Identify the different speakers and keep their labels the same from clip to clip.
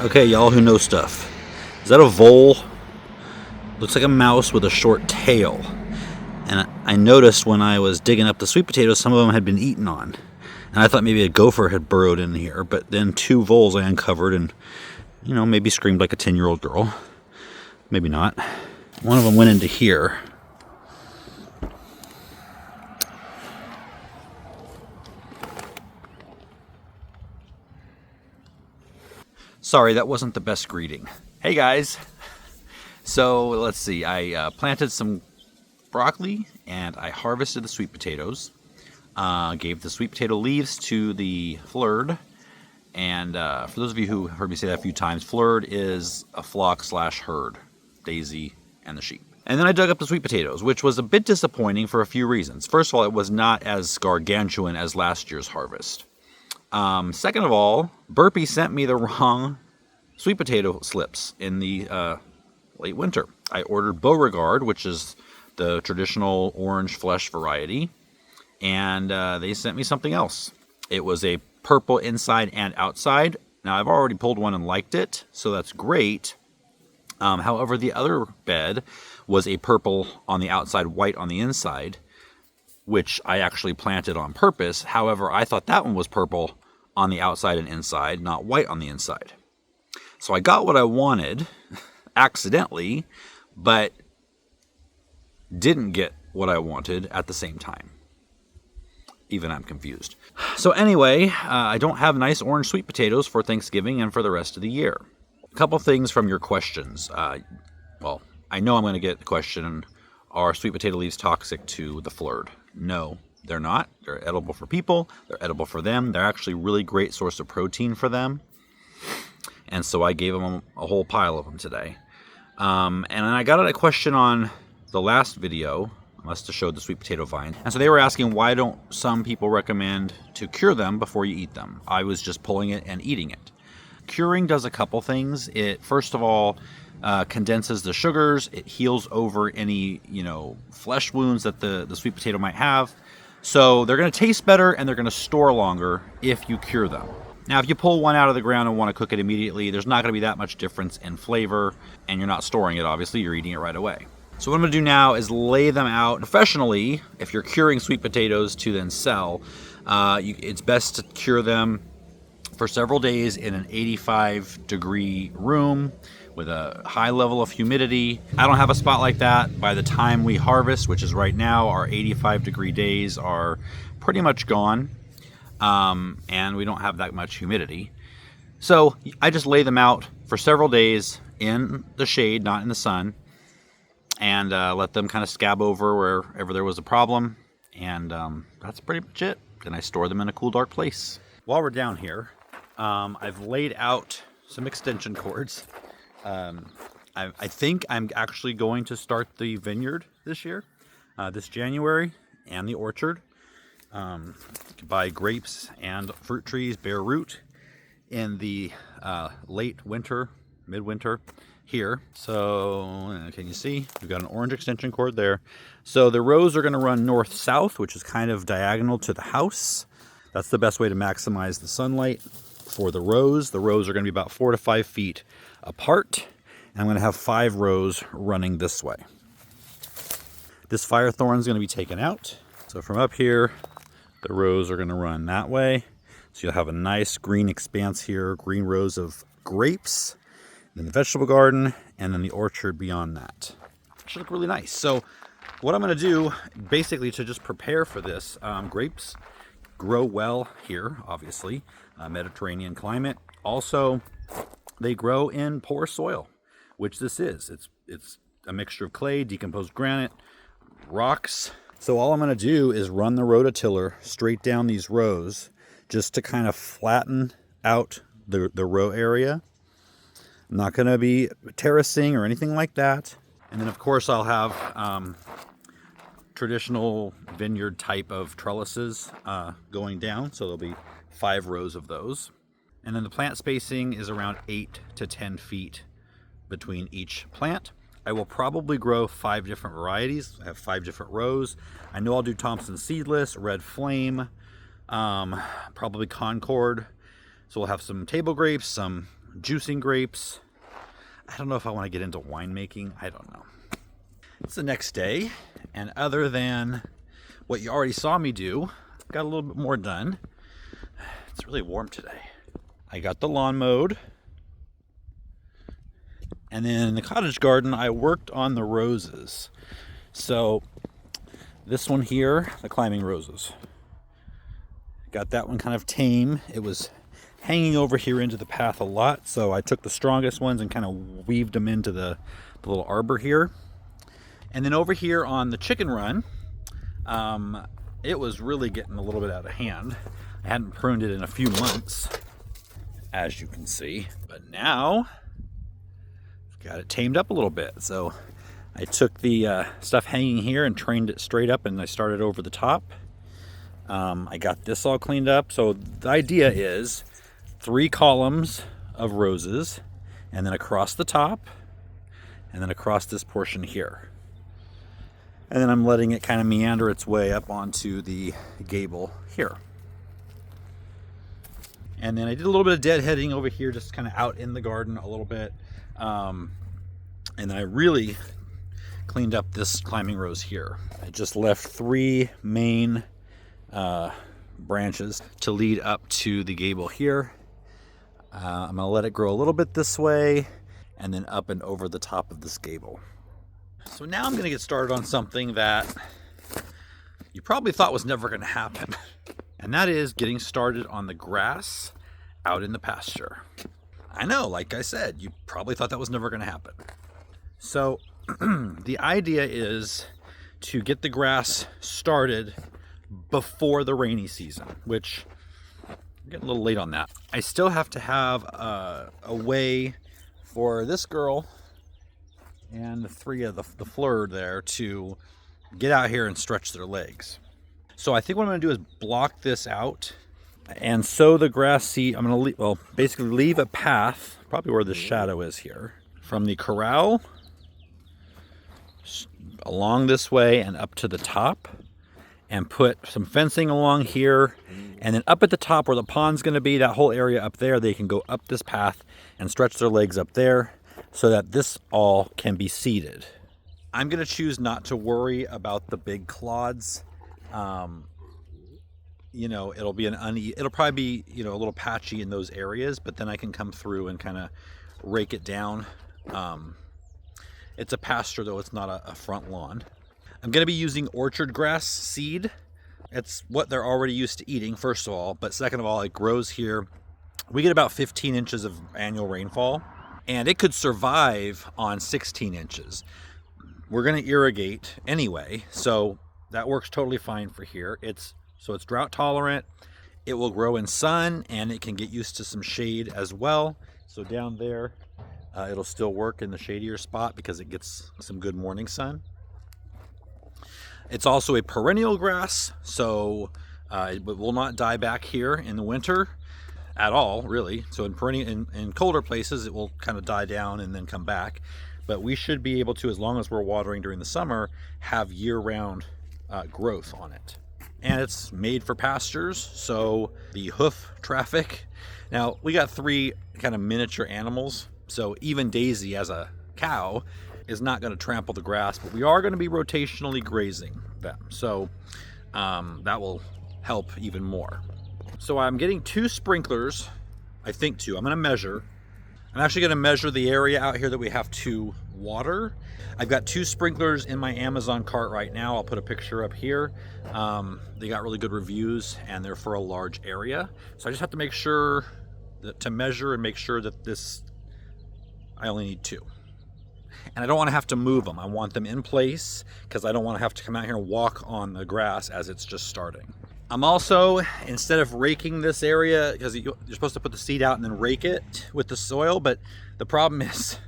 Speaker 1: Okay, y'all who know stuff. Is that a vole? Looks like a mouse with a short tail. And I noticed when I was digging up the sweet potatoes, some of them had been eaten on. And I thought maybe a gopher had burrowed in here, but then 2 voles I uncovered and, maybe screamed like a 10-year-old girl. Maybe not. One of them went into here. Sorry, that wasn't the best greeting. Hey guys. So let's see, I planted some broccoli and I harvested the sweet potatoes. Gave the sweet potato leaves to the flurd. And for those of you who heard me say that a few times, flurd is a flock/herd, Daisy and the sheep. And then I dug up the sweet potatoes, which was a bit disappointing for a few reasons. First of all, it was not as gargantuan as last year's harvest. Second of all, Burpee sent me the wrong sweet potato slips in the late winter. I ordered Beauregard, which is the traditional orange flesh variety, and they sent me something else. It was a purple inside and outside. Now, I've already pulled one and liked it, so that's great. However, the other bed was a purple on the outside, white on the inside, which I actually planted on purpose. However, I thought that one was purple on the outside and inside, not white on the inside. So I got what I wanted accidentally, but didn't get what I wanted at the same time. Even I'm confused. So anyway, I don't have nice orange sweet potatoes for Thanksgiving and for the rest of the year. A couple things from your questions. Well, I know I'm going to get the question, are sweet potato leaves toxic to the flurd? No, they're not. They're edible for people. They're edible for them. They're actually a really great source of protein for them. And so I gave them a whole pile of them today. And then I got a question on the last video. I must have showed the sweet potato vine. And so they were asking, why don't some people recommend to cure them before you eat them? I was just pulling it and eating it. Curing does a couple things. It, first of all, condenses the sugars. It heals over any, flesh wounds that the sweet potato might have. So they're going to taste better and they're going to store longer if you cure them. Now, if you pull one out of the ground and want to cook it immediately, there's not going to be that much difference in flavor, and you're not storing it, obviously. You're eating it right away. So what I'm going to do now is lay them out professionally. If you're curing sweet potatoes to then sell, it's best to cure them for several days in an 85-degree room with a high level of humidity. I don't have a spot like that. By the time we harvest, which is right now, our 85-degree days are pretty much gone, and we don't have that much humidity. So I just lay them out for several days in the shade, not in the sun, and let them kind of scab over wherever there was a problem. And that's pretty much it. Then I store them in a cool, dark place. While we're down here, I've laid out some extension cords. I think I'm actually going to start the vineyard this year, this January, and the orchard. You can buy grapes and fruit trees, bare root, in the late winter, midwinter here. So can you see? We've got an orange extension cord there. So the rows are going to run north-south, which is kind of diagonal to the house. That's the best way to maximize the sunlight for the rows. The rows are going to be about 4 to 5 feet apart. And I'm going to have 5 rows running this way. This firethorn is going to be taken out. So from up here, the rows are going to run that way. So you'll have a nice green expanse here, green rows of grapes, then the vegetable garden, and then the orchard beyond that. It should look really nice. So what I'm going to do, basically to just prepare for this, grapes grow well here, obviously, Mediterranean climate. Also, they grow in poor soil, which this is. It's a mixture of clay, decomposed granite, rocks. So all I'm going to do is run the rototiller straight down these rows just to kind of flatten out the row area. I'm not going to be terracing or anything like that. And then, of course, I'll have traditional vineyard type of trellises going down. So there'll be 5 rows of those. And then the plant spacing is around 8 to 10 feet between each plant. I will probably grow 5 different varieties. I have 5 different rows. I know I'll do Thompson Seedless, Red Flame, probably Concord. So we'll have some table grapes, some juicing grapes. I don't know if I want to get into winemaking. I don't know. It's the next day, and other than what you already saw me do, I've got a little bit more done. It's really warm today. I got the lawn mowed. And then in the cottage garden, I worked on the roses. So this one here, the climbing roses. Got that one kind of tame. It was hanging over here into the path a lot, so I took the strongest ones and kind of weaved them into the little arbor here. And then over here on the chicken run, it was really getting a little bit out of hand. I hadn't pruned it in a few months, as you can see. But now, I've got it tamed up a little bit. So I took the stuff hanging here and trained it straight up, and I started over the top. I got this all cleaned up. So the idea is 3 columns of roses, and then across the top, and then across this portion here. And then I'm letting it kind of meander its way up onto the gable here. And then I did a little bit of deadheading over here, just kind of out in the garden a little bit. And then I really cleaned up this climbing rose here. I just left 3 main branches to lead up to the gable here. I'm gonna let it grow a little bit this way, and then up and over the top of this gable. So now I'm gonna get started on something that you probably thought was never gonna happen. And that is getting started on the grass out in the pasture. I know, like I said, you probably thought that was never gonna happen. So the idea is to get the grass started before the rainy season, which I'm getting a little late on that. I still have to have a way for this girl and the 3 of the flirt there to get out here and stretch their legs. So I think what I'm going to do is block this out and sow the grass seed. I'm going to basically leave a path, probably where the shadow is here, from the corral along this way and up to the top, and put some fencing along here, and then up at the top where the pond's going to be, that whole area up there, they can go up this path and stretch their legs up there so that this all can be seeded. I'm going to choose not to worry about the big clods. You know, it'll probably be, you know, a little patchy in those areas, but then I can come through and kind of rake it down. It's a pasture though, it's not a front lawn. I'm going to be using orchard grass seed. It's what they're already used to eating, first of all, but second of all, it grows here. We get about 15 inches of annual rainfall, and it could survive on 16 inches. We're going to irrigate anyway, so that works totally fine for here. It's drought tolerant. It will grow in sun, and it can get used to some shade as well. So down there, it'll still work in the shadier spot because it gets some good morning sun. It's also a perennial grass, so it will not die back here in the winter at all, really. So in colder places, it will kind of die down and then come back. But we should be able to, as long as we're watering during the summer, have year-round growth on it. And it's made for pastures, so the hoof traffic. Now, we got 3 kind of miniature animals, so even Daisy as a cow is not going to trample the grass, but we are going to be rotationally grazing them. So that will help even more. So I'm getting 2 sprinklers, I think 2. I'm going to measure. I'm actually going to measure the area out here that we have to water. I've got 2 sprinklers in my Amazon cart right now. I'll put a picture up here. They got really good reviews, and they're for a large area. So I just have to make sure to measure and make sure that I only need 2. And I don't want to have to move them. I want them in place because I don't want to have to come out here and walk on the grass as it's just starting. I'm also, instead of raking this area, because you're supposed to put the seed out and then rake it with the soil, but the problem is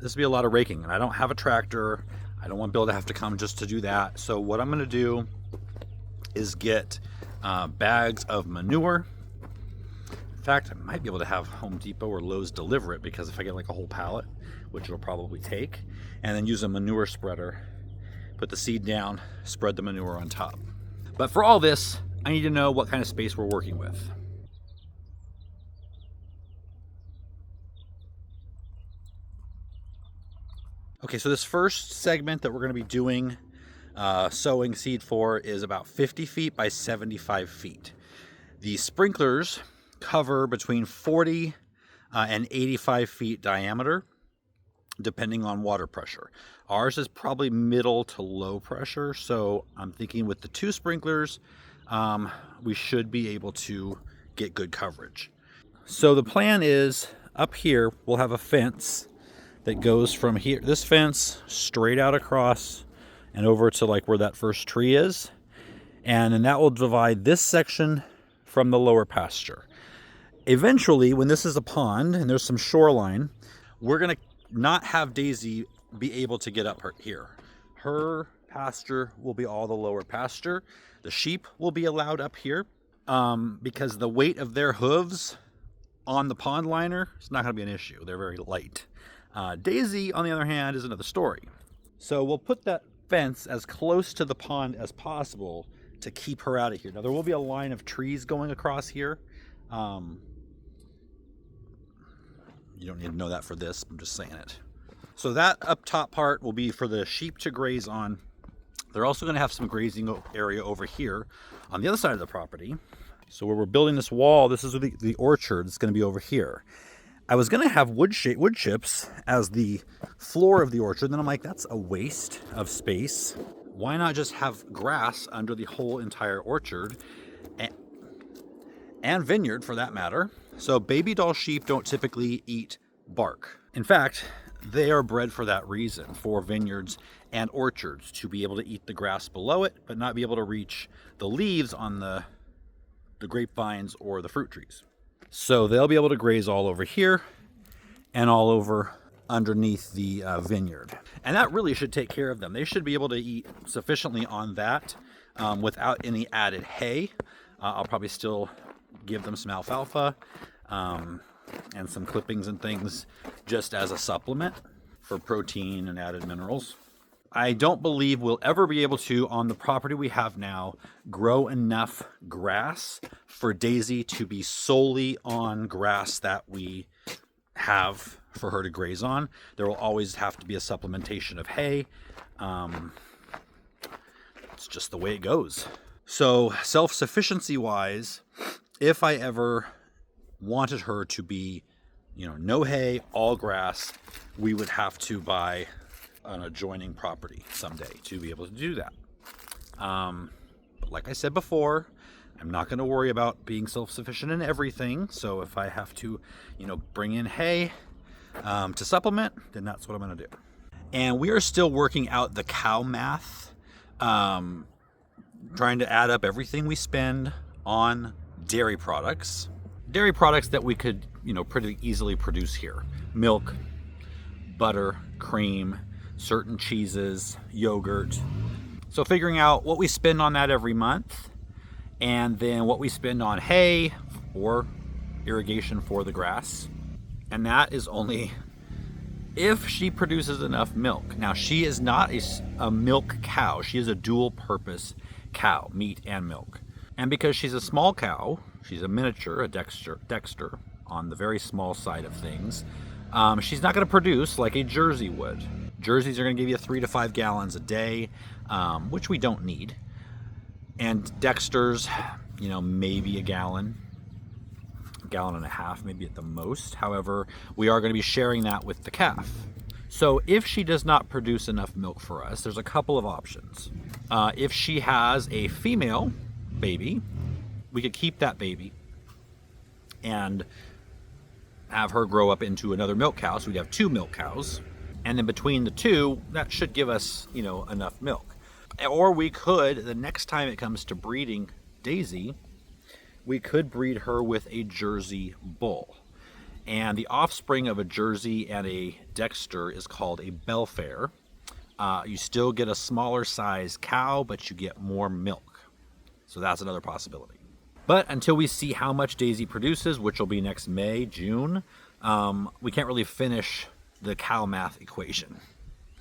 Speaker 1: this will be a lot of raking, and I don't have a tractor. I don't want Bill to have to come just to do that. So what I'm going to do is get bags of manure. In fact, I might be able to have Home Depot or Lowe's deliver it, because if I get like a whole pallet, which it'll probably take, and then use a manure spreader, put the seed down, spread the manure on top. But for all this, I need to know what kind of space we're working with. Okay, so this first segment that we're going to be doing sowing seed for is about 50 feet by 75 feet. The sprinklers cover between 40 and 85 feet diameter, depending on water pressure. Ours is probably middle to low pressure, so I'm thinking with the 2 sprinklers, we should be able to get good coverage. So the plan is up here, we'll have a fence that goes from here, this fence straight out across and over to like where that first tree is. And then that will divide this section from the lower pasture. Eventually, when this is a pond and there's some shoreline, we're going to not have Daisy be able to get up here. Her pasture will be all the lower pasture. The sheep will be allowed up here because the weight of their hooves on the pond liner is not going to be an issue. They're very light. Daisy, on the other hand, is another story. So we'll put that fence as close to the pond as possible to keep her out of here. Now there will be a line of trees going across here. You don't need to know that for this, I'm just saying it. So that up top part will be for the sheep to graze on. They're also going to have some grazing area over here on the other side of the property. So where we're building this wall, this is the orchard. It's going to be over here. I was going to have wood chips as the floor of the orchard. Then I'm like, that's a waste of space. Why not just have grass under the whole entire orchard and vineyard for that matter? So baby doll sheep don't typically eat bark. In fact, they are bred for that reason, for vineyards and orchards, to be able to eat the grass below it, but not be able to reach the leaves on the grapevines or the fruit trees. So they'll be able to graze all over here and all over underneath the vineyard. And that really should take care of them. They should be able to eat sufficiently on that without any added hay. I'll probably still give them some alfalfa and some clippings and things just as a supplement for protein and added minerals. I don't believe we'll ever be able to, on the property we have now, grow enough grass for Daisy to be solely on grass that we have for her to graze on. There will always have to be a supplementation of hay. It's just the way it goes. So self-sufficiency wise, if I ever wanted her to be, no hay, all grass, we would have to buy an adjoining property someday to be able to do that. But like I said before, I'm not going to worry about being self-sufficient in everything. So if I have to, bring in hay to supplement, then that's what I'm going to do. And we are still working out the cow math, trying to add up everything we spend on dairy products that we could, pretty easily produce here. Milk, butter, cream, certain cheeses, yogurt. So figuring out what we spend on that every month, and then what we spend on hay or irrigation for the grass. And that is only if she produces enough milk. Now, she is not a milk cow. She is a dual purpose cow, meat and milk. And because she's a small cow, she's a miniature, a Dexter on the very small side of things, she's not going to produce like a Jersey would. Jerseys are going to give you 3 to 5 gallons a day, which we don't need. And Dexters, maybe a gallon and a half, maybe at the most. However, we are going to be sharing that with the calf. So if she does not produce enough milk for us, there's a couple of options. If she has a female baby, we could keep that baby and have her grow up into another milk cow. So we'd have 2 milk cows. And then between the 2, that should give us, enough milk. Or we could, the next time it comes to breeding Daisy, we could breed her with a Jersey bull. And the offspring of a Jersey and a Dexter is called a Belfair. You still get a smaller size cow, but you get more milk. So that's another possibility. But until we see how much Daisy produces, which will be next May, June, we can't really finish the cow math equation.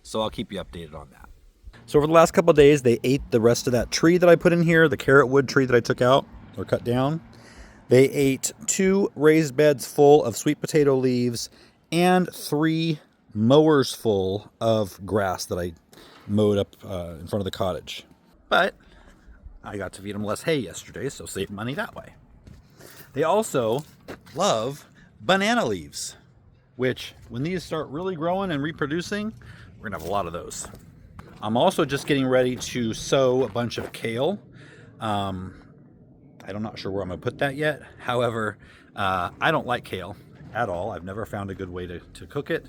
Speaker 1: So I'll keep you updated on that. So over the last couple of days, they ate the rest of that tree that I put in here, the carrot wood tree that I took out or cut down. They ate 2 raised beds full of sweet potato leaves and 3 mowers full of grass that I mowed up in front of the cottage. But I got to feed them less hay yesterday, so save money that way. They also love banana leaves, which when these start really growing and reproducing, we're gonna have a lot of those. I'm also just getting ready to sow a bunch of kale. I'm not sure where I'm gonna put that yet. However, I don't like kale at all. I've never found a good way to cook it.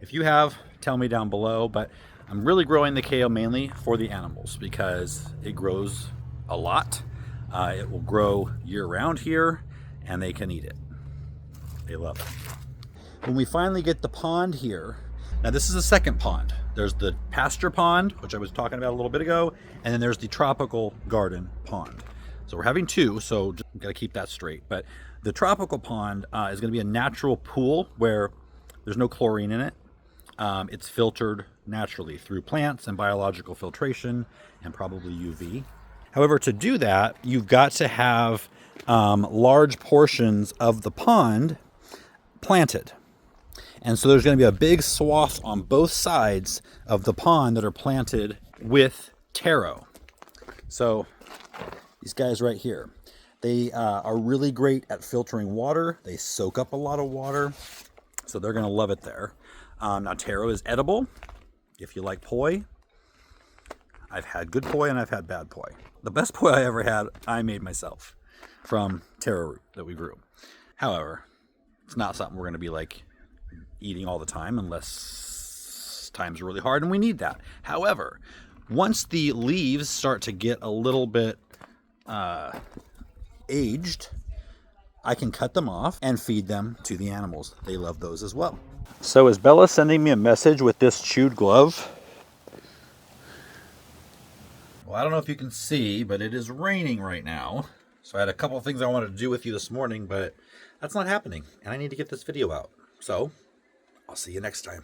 Speaker 1: If you have, tell me down below, but I'm really growing the kale mainly for the animals because it grows a lot. It will grow year round here and they can eat it. They love it. When we finally get the pond here, now this is the second pond. There's the pasture pond, which I was talking about a little bit ago, and then there's the tropical garden pond. So we're having two, so just gotta keep that straight. But the tropical pond is gonna be a natural pool where there's no chlorine in it. It's filtered naturally through plants and biological filtration and probably UV. However, to do that, you've got to have large portions of the pond planted. And so there's going to be a big swath on both sides of the pond that are planted with taro. So these guys right here, they are really great at filtering water. They soak up a lot of water, so they're going to love it there. Now taro is edible if you like poi. I've had good poi and I've had bad poi. The best poi I ever had, I made myself from taro root that we grew. However, it's not something we're going to be like eating all the time unless times are really hard and we need that. However, once the leaves start to get a little bit aged, I can cut them off and feed them to the animals. They love those as well. So is Bella sending me a message with this chewed glove? Well, I don't know if you can see, but it is raining right now. So I had a couple of things I wanted to do with you this morning, but that's not happening. And I need to get this video out. So I'll see you next time.